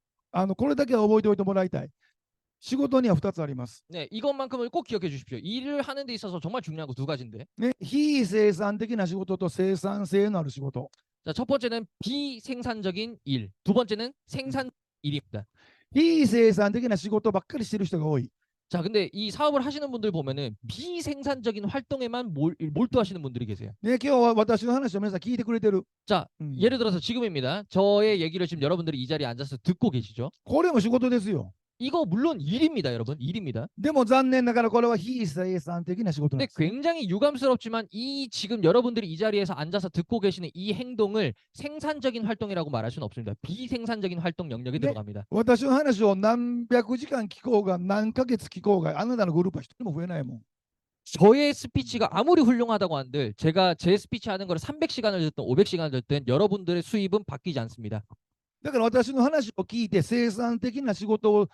Speaker 3: これだけは覚えておいてもらいたい。仕事には2つあります。
Speaker 1: 네, 이것만큼을 꼭 기억해 주십시오. 일을 하는 데 있어서 정말 중요한 거 두 가지인데.
Speaker 3: ね、非生産的な仕事と生産性のある仕事。
Speaker 1: 자, 첫 번째는 비생산적인 일, 두 번째는 생산 일입니다.
Speaker 3: 非生産的な仕事ばっかりしてる人が多い。
Speaker 1: 자, 근데 이 사업을 하시는 분들 보면은 비생산적인 활동에만 몰두하시는 분들이 계세요.
Speaker 3: ね、今日は私の話を皆さん聞いてくれてる。
Speaker 1: 자, 예를 들어서 지금입니다. 저의 얘기를 지금 여러분들이 이 자리에 앉아서 듣고 계시죠?
Speaker 3: これも仕事ですよ。
Speaker 1: 이거 물론 일입니다, 여러분. 일입니다.
Speaker 3: でも残念ながらこれは非生産的な仕事なん
Speaker 1: 근데
Speaker 3: です。
Speaker 1: 굉장히 유감스럽지만 이 지금 여러분들이 이 자리에서 앉아서 듣고 계시는 이 행동을 생산적인 활동이라고 말할 수는 없습니다. 비생산적인 활동 영역에
Speaker 3: 네.
Speaker 1: 들어갑니다.
Speaker 3: 私の話を何百時間聞こうが何ヶ月聞こうがあなたのグループは一人も増えないもん。
Speaker 1: 저의 스피치가 아무리 훌륭하다고 한들 제가 제 스피치 하는 거를 300시간을 듣든 500시간을 듣든 여러분들의 수입은 바뀌지 않습니다.
Speaker 3: だから私の話を聞いて生産的な仕事を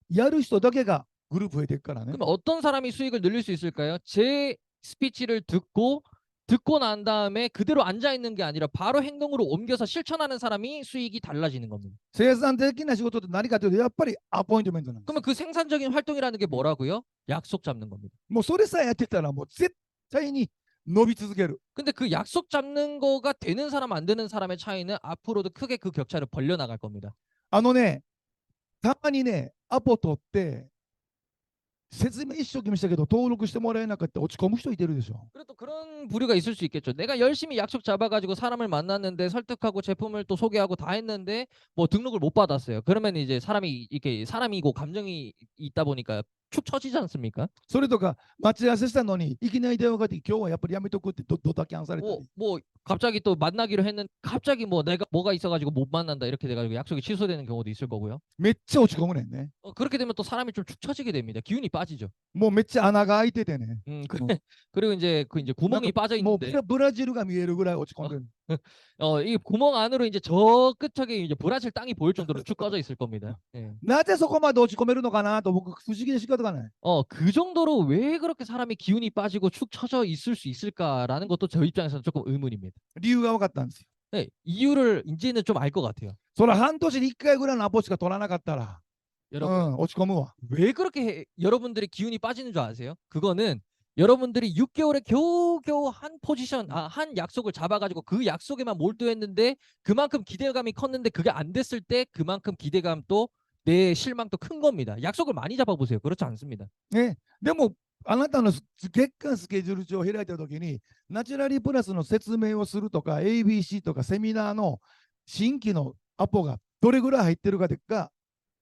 Speaker 3: やる人だけがグループ増えていくからね。
Speaker 1: 그럼 어떤 사람이 수익을 늘릴 수 있을까요? 제 스피치를 듣고 난 다음에 그대로 앉아 있는 게 아니라 바로 행동으로 옮겨서 실천하는 사람이 수익이 달라지는 겁니다.
Speaker 3: 生産的な仕事って何かというとやっぱりアポイントメントなんです。
Speaker 1: 그러면 그 생산적인 활동이라는 게 뭐라고요? 약속 잡는 겁니다.
Speaker 3: もうそれさえやってたらもう絶対に伸び続ける。
Speaker 1: 근데 그 약속 잡는 거가 되는 사람 안 되는 사람의 차이는 앞으로도 크게 그 격차를 벌려나갈 겁니다.
Speaker 3: ね、たまにね、アポ取って説明一生懸命したけど登録してもらえなかった落ち込む人いてるでしょ。
Speaker 1: 그리고 또 그런 부류가 있을 수 있겠죠. 내가 열심히 약속 잡아가지고 사람을 만났는데 설득하고 제품을 또 소개하고 다 했는데 뭐 등록을 못 받았어요. 그러면 이제 사람이 이렇게 사람이고 감정이 있다 보니까 축 처지지 않습니까?
Speaker 3: それとか、待ち合わせしたのに、いきなり電話がかかって、今日はやっぱりやめとくってドタキャンされたり。
Speaker 1: 뭐 갑자기 또 만나기로 했는데 갑자기 뭐 내가 뭐가 있어가지고 못 만난다 이렇게 돼가지고 약속이 취소되는 경우도 있을 거고요.
Speaker 3: めっちゃ落ち込むねんね。
Speaker 1: 그렇게 되면 또 사람이 좀 축 처지게 됩니다. 기운이 빠지죠.
Speaker 3: もうめっちゃ穴が開いててね。
Speaker 1: 그리고 이제 그 이제 구멍이 빠져
Speaker 3: もう
Speaker 1: 있는데
Speaker 3: ブラジルが見えるぐらい落ち込んでる。
Speaker 1: 이 구멍 안으로 이제 저 끝쪽에 이제 브라질 땅이 보일 정도로 쭉 꺼져 있을 겁니다. 예.
Speaker 3: なぜそこまで落ち込めるのかなと僕不思議で仕方がない。
Speaker 1: 그 정도로 왜 그렇게 사람이 기운이 빠지고 축 처져 있을 수 있을까라는 것도 저 입장에서는 조금 의문입니다.
Speaker 3: 理由が分かったんですよ。
Speaker 1: 예, 이유를 이제는 좀 알 것 같아요.
Speaker 3: それ半年に1回ぐらいのアポしか取らなかったら、
Speaker 1: 여러분
Speaker 3: 落ち込むわ。
Speaker 1: 왜 그렇게 여러분들이 기운이 빠지는 줄 아세요? 그거는 여러분들이 6개월에 겨우겨우 한 포지션, 한 약속을 잡아가지고 그 약속에만 몰두했는데 그만큼 기대감이 컸는데 그게 안 됐을 때 그만큼 기대감도 내 실망도 큰 겁니다. 약속을 많이 잡아보세요. 그렇지 않습니다.
Speaker 3: ね、でも、あなたの月間スケジュール帳を開いたときに、ナチュラリープラスの説明をするとか、ABC とかセミナーの新規のアポがどれぐらい入ってるかが、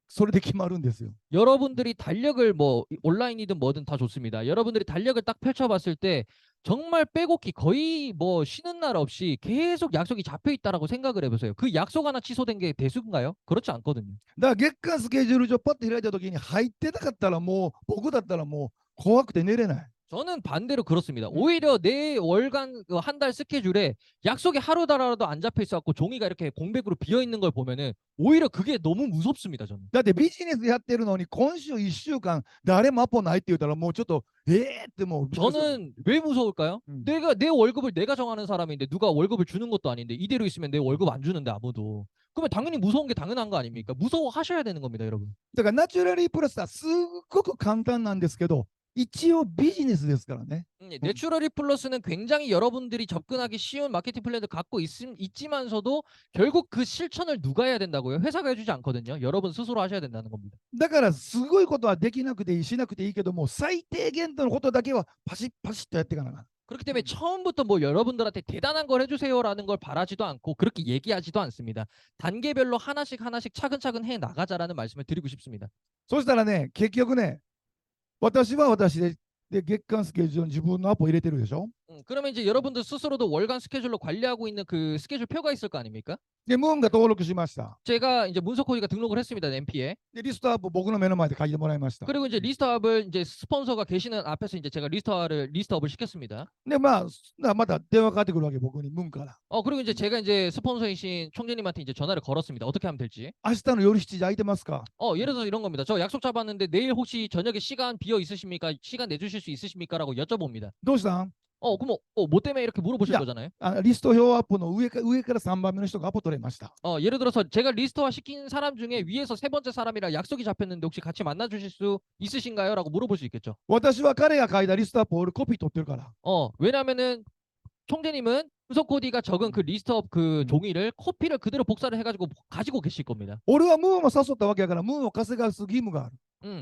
Speaker 3: それで決まるんですよ。
Speaker 1: 여러분들이 달력을 뭐 온라인이든 뭐든 다 좋습니다. 여러분들이 달력을 딱 펼쳐봤을 때 정말 빼곡히 거의 뭐 쉬는 날 없이 계속 약속이 잡혀 있다라고 생각을 해보세요. 그 약속 하나 취소된 게 대수인가요? 그렇지 않거든요.
Speaker 3: だから月間スケジュール帳パッと開いたときに入ってなかったらもう、僕だったらもう怖くて寝れない。
Speaker 1: 저는 반대로 그렇습니다. 오히려 내 월간 한 달 스케줄에 약속이 하루다라도 안 잡혀 있어갖고 종이가 이렇게 공백으로 비어 있는 걸 보면은 오히려 그게 너무 무섭습니다. 저는.
Speaker 3: だってビジネスやってるのに今週1週間誰もアポないって言ったらもうちょっとってもう
Speaker 1: 저는 왜 무서울까요? 내가 내 월급을 내가 정하는 사람인데 누가 월급을 주는 것도 아닌데 이대로 있으면 내 월급 안 주는데 아무도. 그러면 당연히 무서운 게 당연한 거 아닙니까? 무서워하셔야 되는 겁니다, 여러분.
Speaker 3: だからナチュラリープラスはすっごく簡単なんですけど、一応ビジネスですからね。
Speaker 1: 내추럴리 플러스는 굉장히 여러분들이 접근하기 쉬운 마케팅 플랜을 갖고 있지만서도 결국 그 실천을 누가 해야 된다고요? 회사가 해주지 않거든요. 여러분 스스로 하셔야 된다는 겁니다.
Speaker 3: だからすごいことはできなくていいしなくていいけども、最低限度のことだけはパシッパシッとやっていかなあかん。
Speaker 1: 그렇기 때문에 처음부터 뭐 여러분들한테 대단한 걸 해주세요라는 걸 바라지도 않고 그렇게 얘기하지도 않습니다. 단계별로 하나씩 차근차근 해 나가자라는 말씀을 드리고 싶습니다.
Speaker 3: そしたらね、結局ね、私は私で月間スケジュールに自分のアポ入れてるでしょ。
Speaker 1: 그러면 이제 여러분들 스스로도 월간 스케줄로 관리하고 있는 그 스케줄 표가 있을 거 아닙니까?
Speaker 3: で、ムーンが登録しました。
Speaker 1: 제가 이제 문서 코디가 등록을 했습니다. MP에.
Speaker 3: で、リストアップ僕の目の前で書いてもらいました。
Speaker 1: 그리고 이제 리스트업을 이제 스폰서가 계시는 앞에서 이제 제가 리스트업을 시켰습니다.
Speaker 3: で、また電話かかってくるわけ、僕にムーンから。
Speaker 1: 그리고 이제 제가 이제 스폰서이신 총재님한테 이제 전화를 걸었습니다. 어떻게 하면 될지.
Speaker 3: 明日の夜7時空いてますか。
Speaker 1: 예를 들어서 이런 겁니다. 저 약속 잡았는데 내일 혹시 저녁에 시간 비어 있으십니까? 시간 내주실 수 있으십니까? 라고 여쭤봅니다.
Speaker 3: どうしたん。
Speaker 1: 그럼 뭐 때문에 이렇게 물어보실
Speaker 3: 야.
Speaker 1: 거잖아요.
Speaker 3: リスト表アップの上から3番目の人がアポ取れました。
Speaker 1: 예를 들어서 제가 리스트화 시킨 사람 중에 위에서 세 번째 사람이랑 약속이 잡혔는데 혹시 같이 만나 주실 수 있으신가요? 라고 물어볼 수 있겠죠.
Speaker 3: 私は彼が書いたリストアップを俺コピー取ってるから。
Speaker 1: 왜냐면은 총재님은 분석 코디가 적은 그 리스트업 그 종이를 코피를 그대로 복사를 해가지고 가지고 계실 겁니다.
Speaker 3: 俺はムーンを誘ったわけやから、ムーンを稼がす義務がある。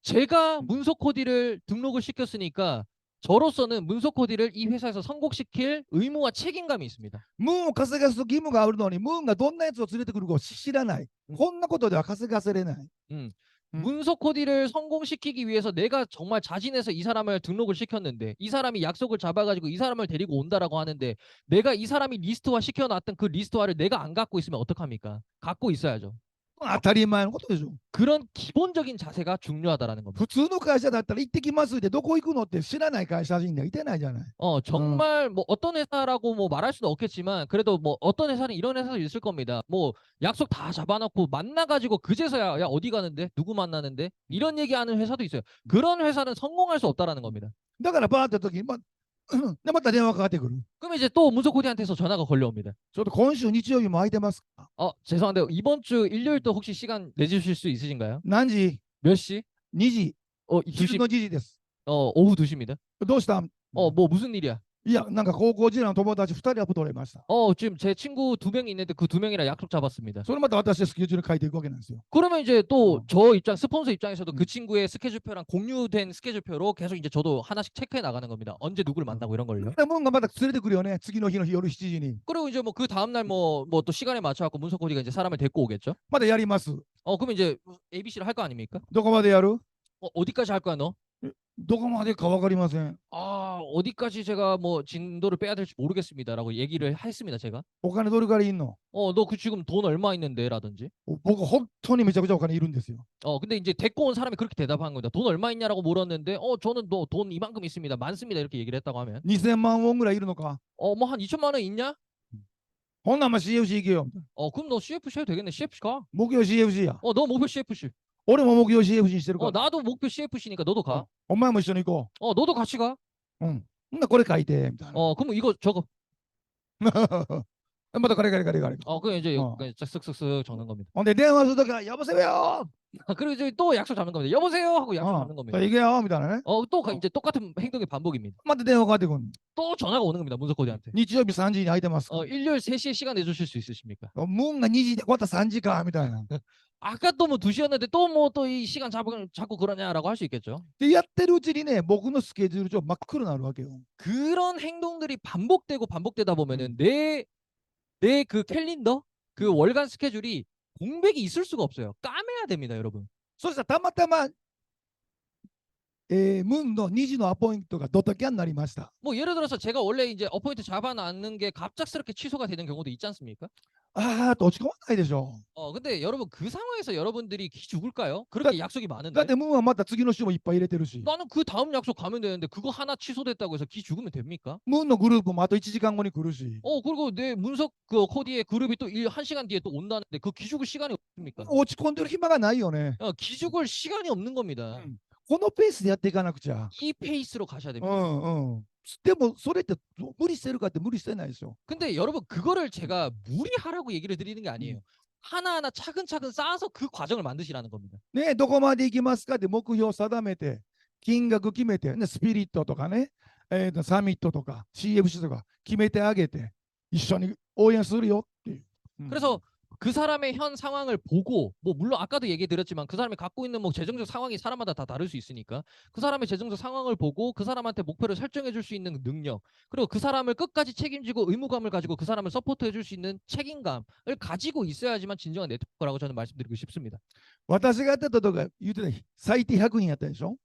Speaker 1: 제가 문서 코디를 등록을 시켰으니까 저로서는 문서 코디를 이 회사에서 선곡시킬 의무와 책임감이 있습니다.
Speaker 3: ムーンを稼がす義務があるのに、ムーンがどんなやつを連れてくるかを知らない。こんなことでは稼がせれない。
Speaker 1: 문서 코디를 성공시키기 위해서 내가 정말 자진해서 이 사람을 등록을 시켰는데 이 사람이 약속을 잡아가지고 이 사람을 데리고 온다라고 하는데 내가 이 사람이 리스트화 시켜놨던 그 리스트화를 내가 안 갖고 있으면 어떡합니까? 갖고 있어야죠.
Speaker 3: 当たり前のことでしょ。
Speaker 1: 그런 기본적인 자세가 중요하다라는 겁니다.
Speaker 3: 普通の会社だったら行ってきますってどこ行くのって知らない会社人がいてないじゃない。
Speaker 1: 정말 뭐 어떤 회사라고 뭐 말할 수는 없겠지만 그래도 뭐 어떤 회사는 이런 회사도 있을 겁니다. 뭐 약속 다 잡아놓고 만나가지고 그제서야 야 어디 가는데 누구 만나는데 이런 얘기하는 회사도 있어요. 그런 회사는 성공할 수 없다라는 겁니다.
Speaker 3: だからバーって時に、でまた電話かかってくる。
Speaker 1: 그럼 이제 또 문서 코디한테서 전화가 걸려옵니다.
Speaker 3: ちょっと今週日曜日も空いてますか。
Speaker 1: 죄송한데 이번 주 일요일 또 혹시 시간 내주실 수 있으신가요?
Speaker 3: 何時。
Speaker 1: 몇 시?
Speaker 3: 2時。
Speaker 1: 2시.
Speaker 3: 昼の2時です。
Speaker 1: 오후 2시입니다.
Speaker 3: どうしたん。
Speaker 1: 뭐 무슨 일이야?
Speaker 3: いや、なんか高校時代の友達2人アポ取れました。
Speaker 1: 지금 제 친구 2명이 있는데 그 2명이랑 약속 잡았습니다.
Speaker 3: それまた私はスケジュール書いていくわけなんですよ。
Speaker 1: 그러면 이제 또 저 스폰서 입장에서도 그 친구의 스케줄표랑 공유된 스케줄표로 계속 이제 저도 하나씩 체크해 나가는 겁니다. 언제 누구를 만나고 이런 걸요.
Speaker 3: でムーンがまた連れてくるよね。次の日の夜7時に。
Speaker 1: 그리고 이제 뭐 그 다음날 뭐 또 시간에 맞춰갖고 문서 코디가 이제 사람을 데리고 오겠죠.
Speaker 3: まだやります。
Speaker 1: 그러면 이제 ABC를 할 거 아닙니까?
Speaker 3: どこまでやる。
Speaker 1: 어디까지 할 거야 너?
Speaker 3: どこまでか分かりません。
Speaker 1: 어디까지 제가 뭐 진도를 빼야 될지 모르겠습니다라고 얘기를 했습니다 제가.
Speaker 3: お金どれくらいいんの？
Speaker 1: 너 그 지금 돈 얼마 있는데라든지.
Speaker 3: 僕、本当にめちゃくちゃお金いるんですよ。
Speaker 1: 근데 이제 데리고 온 사람이 그렇게 대답한 겁니다. 돈 얼마 있냐라고 물었는데 저는 너 돈 이만큼 있습니다. 많습니다. 이렇게 얘기를 했다고 하면
Speaker 3: 2000万ウォンぐらいいるのか？
Speaker 1: 뭐 한 2천만 원 있냐?
Speaker 3: ほんならCFC 行けよ。
Speaker 1: 그럼 너 CFC 해도 되겠네. CFC 가.
Speaker 3: 目標 CFC や。
Speaker 1: 너 목표 CFC.
Speaker 3: 俺も目標 CFC にしてるから。
Speaker 1: 나도 목표 CFC니까 너도 가.
Speaker 3: お前も一緒に行こ
Speaker 1: 너도 같이 가.
Speaker 3: う。ほんならこれ書いて、みたいな。
Speaker 1: 그럼 이거 적어.
Speaker 3: またこれ。
Speaker 1: 그냥 이제
Speaker 3: 어.
Speaker 1: 그냥 쓱쓱쓱 적는 겁니다.
Speaker 3: ほんで電話するときは、呼ばせよ
Speaker 1: 그리고 이제 또 약속 잡는 겁니다. 여보세요 하고 약속 잡는
Speaker 3: ー。
Speaker 1: 겁니다.
Speaker 3: 行けよみたいなね。
Speaker 1: 이제 똑같은 행동의 반복입니다.
Speaker 3: また電話かかってくる。
Speaker 1: 또 전화가 오는 겁니다. 문석 코디한테.
Speaker 3: 日曜日3時に空いてますか？
Speaker 1: 일요일 3시에 시간 내주실 수 있으십니까?
Speaker 3: ムーンが2時で、また3時かみたいな。
Speaker 1: 아까 또 뭐 2시였는데 또 뭐 또 이 시간 자꾸 그러냐라고 할 수 있겠죠.
Speaker 3: で、やってるうちにね、僕のスケジュール帳真っ黒になるわけよ。
Speaker 1: 그런 행동들이 반복되다 보면은 내 그 캘린더 그 월간 스케줄이 공백이 있을 수가 없어요. 까매야 됩니다, 여러분.
Speaker 3: そしたらたまたま、ムーンの2時のアポイントがドタキャンになりました。
Speaker 1: 뭐 예를 들어서 제가 원래 이제 어포인트 잡아놨는 게 갑작스럽게 취소가 되는 경우도 있지 않습니까?
Speaker 3: あー、落ち込まないでしょ。
Speaker 1: 근데 여러분 그 상황에서 여러분들이 기 죽을까요? 그렇게 약속이
Speaker 3: だっ
Speaker 1: 많은데.
Speaker 3: てムーンはまた次の週もいっぱい入れてるし、
Speaker 1: 나는 그 다음 약속 가면 되는데 그거 하나 취소됐다고 해서 기 죽으면 됩니까?
Speaker 3: ムーンのグループもあと1時間後に来るし、
Speaker 1: 그리고 내 문석 그 코디의 그룹이 또 1시간 뒤에 또 온다는데 그 기 죽을 시간이 없습니까?
Speaker 3: 落ち込んでる暇がないよね。
Speaker 1: 기 죽을 시간이 없는 겁니다.
Speaker 3: このペースでやっていかなくちゃ。
Speaker 1: 이 페이스로 가셔야
Speaker 3: う
Speaker 1: 됩니다.
Speaker 3: んうん。でも、それって無理してるかって無理してないでしょ。
Speaker 1: 근데 여러분 그거를 제가 무리하라고 얘기를 드리는 게 아니에요. 하나하나 차근차근 쌓아서 그 과정을 만드시라는 겁니다.
Speaker 3: ね、どこまで行きますかって目標を定めて、金額決めて、ね、スピリットとかね、サミットとか CFC とか決めてあげて、一緒に応援するよっていう。
Speaker 1: 그래서 그 사람의 현 상황을 보고 뭐 물론 아까도 얘기 드렸지만 그 사람이 갖고 있는 뭐 재정적 상황이 사람마다 다 다를 수 있으니까 그 사람의 재정적 상황을 보고 그 사람한테 목표를 설정해 줄 수 있는 능력 그리고 그 사람을 끝까지 책임지고 의무감을 가지고 그 사람을 서포트해 줄 수 있는 책임감을 가지고 있어야지만 진정한 네트워크라고 저는 말씀드리고 싶습니다.
Speaker 3: 私がやってたとか言ってた最低100人やったでしょ。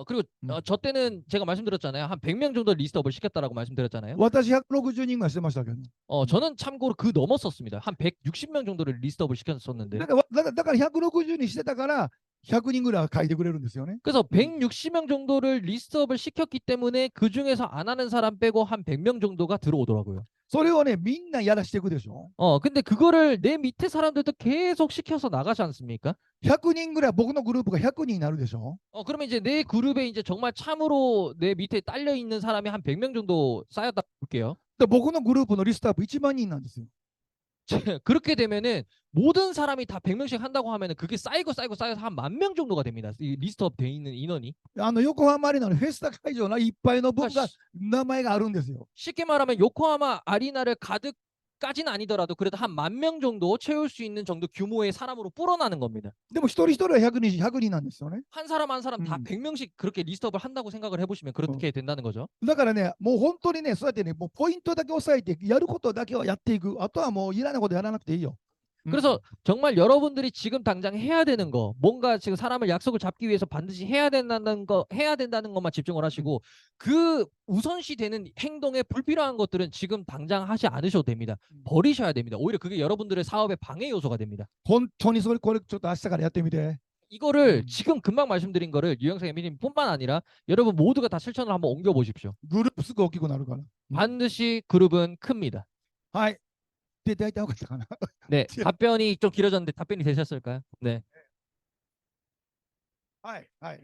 Speaker 1: 그리고 저 때는 제가 말씀드렸잖아요. 한 100명 정도 리스트업을 시켰다라고 말씀드렸잖아요.
Speaker 3: 私160人ぐらいしてましたけど。
Speaker 1: 저는 참고로 그 넘었었습니다. 한 160명 정도를 리스트업을 시켰었는데
Speaker 3: だから160人してたから、100人ぐらいは書いてくれるんですよね。
Speaker 1: 그래서 160명 정도를 리스트업을 시켰기 때문에 그 중에서 안 하는 사람 빼고 한 100명 정도가 들어오더라고요.
Speaker 3: それをね、みんなやらしていくでしょ。
Speaker 1: 근데 그거를 내 밑에 사람들도 계속 시켜서 나가지 않습니까?
Speaker 3: 100人ぐらい、僕のグループが100人になるでしょ。
Speaker 1: 그러면 이제 내 그룹에 이제 정말 참으로 내 밑에 딸려 있는 사람이 한 100명 정도 쌓였다 볼게요.
Speaker 3: で僕のグループのリストアップ1万人なんですよ。
Speaker 1: 그렇게 되면은 모든 사람이 다 100명씩 한다고 하면은 그게 쌓이고 쌓여서 한 10,000명 정도가 됩니다. 이 리스트업 돼 있는 인원이.
Speaker 3: 横浜アリーナのフェスタ会場のいっぱいの分が
Speaker 1: 그러니까
Speaker 3: 名前があるんですよ。
Speaker 1: 쉽게 말하면 요코하마 아리나를 가득까지는 아니더라도 그래도 한 10,000명 정도 채울 수 있는 정도 규모의 사람으로 불어나는 겁니다.
Speaker 3: でも一人一人は100人なんですよね。
Speaker 1: 한 사람 한 사람 다
Speaker 3: うん
Speaker 1: 100명씩 그렇게 리스트업을 한다고 생각을 해보시면 그렇게 된다는 거죠.
Speaker 3: だからね、もう本当にね、そうやってね、もうポイントだけ押さえて、やることだけはやっていく。あとはもういらないことやらなくていいよ。
Speaker 1: 그래서 정말 여러분들이 지금 당장 해야 되는 거, 뭔가 지금 사람을 약속을 잡기 위해서 반드시 해야 된다는 것만 집중을 하시고 그 우선시 되는 행동에 불필요한 것들은 지금 당장 하지 않으셔도 됩니다. 버리셔야 됩니다. 오히려 그게 여러분들의 사업의 방해 요소가 됩니다.
Speaker 3: 本当にそれ、これちょっと明日からやってみて。
Speaker 1: 이거를 지금 금방 말씀드린 거를 유영석 MB님뿐만 아니라 여러분 모두가 다 실천을 한번 옮겨 보십시오.
Speaker 3: グループすぐ大きくなるから。
Speaker 1: 반드시 그룹은 큽니다.
Speaker 3: はい。で、大体分かったかな。
Speaker 1: 네, 답변이 좀 길어졌는데 답변이 되셨을까요? 네.
Speaker 3: はい。はい。